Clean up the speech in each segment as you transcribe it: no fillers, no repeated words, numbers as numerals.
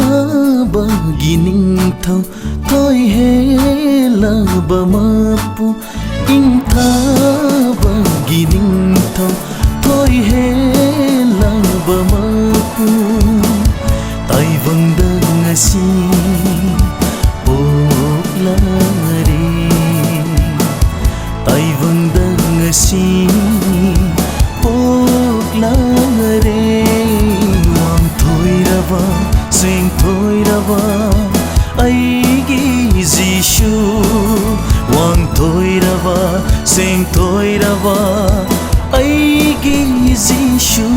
INGTHABAGI NINGTHOU Thoi helaba mapu INGTHABAGI NINGTHOU Thoi helaba mapu Taivangda ngasi poklare Taivangda ngasi poklare Wang thoiraba Sing thoiraba aigi Jishu Wang thoiraba Sing thoiraba aigi Jishu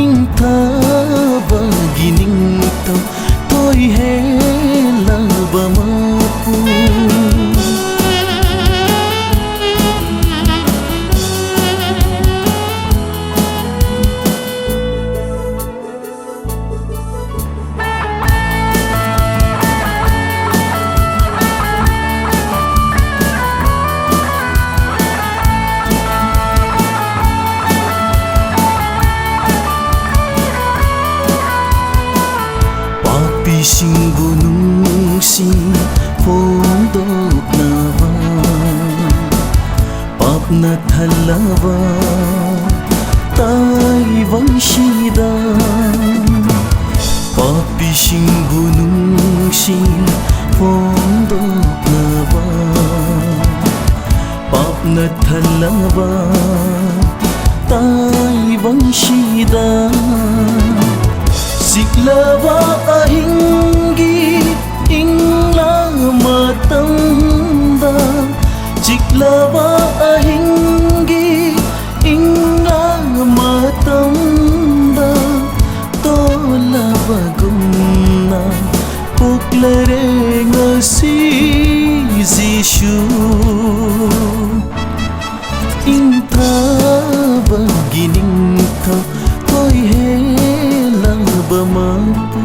INGTHABAGI NINGTHOU Thoi helaba mapu Singbu nungsi fondok nawa Papna thalawa Taivang shida Papi singbu nungsi fondok nawa Papna thalawa Taivang shida Siklava ahingi ingla matanda Siklava ahingi ingla matanda Tola bagumna puklare ngasi Jishu INGTHABAGI NINGTHOU Thoi helaba mapu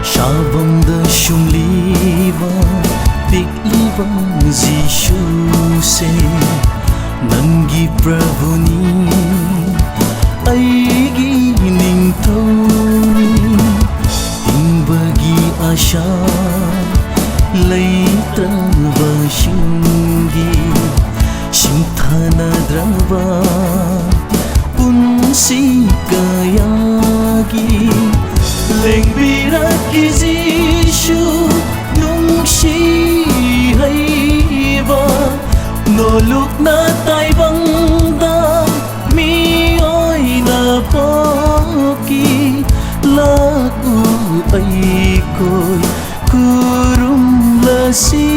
Shabangda shumliwa pikliwa Jishu se Nangi Prabhuni aigi ningthauni Hingbagi asha leitrava shingi Shintanadrava punsi kayagi Lengbiraki Jishu nungshi haiba Noluk na taibangda mi oi na poki lagu ai koi kurum lasi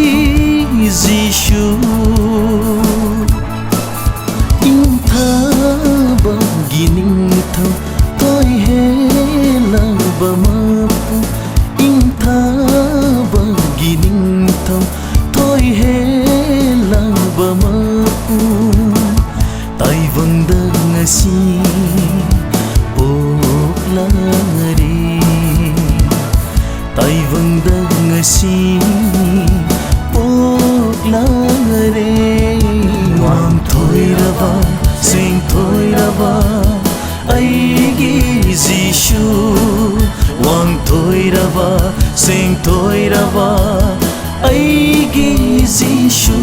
Jishu INGTHABAGI NINGTHOU Thoi helaba mapu INGTHABAGI NINGTHOU Thoi helaba mapu Taivangda ngasi poklare Taivangda ngasi poklare Wang thoiraba Sing thoiraba aigi Jishu Wang thoiraba Sing thoiraba aigi Jishu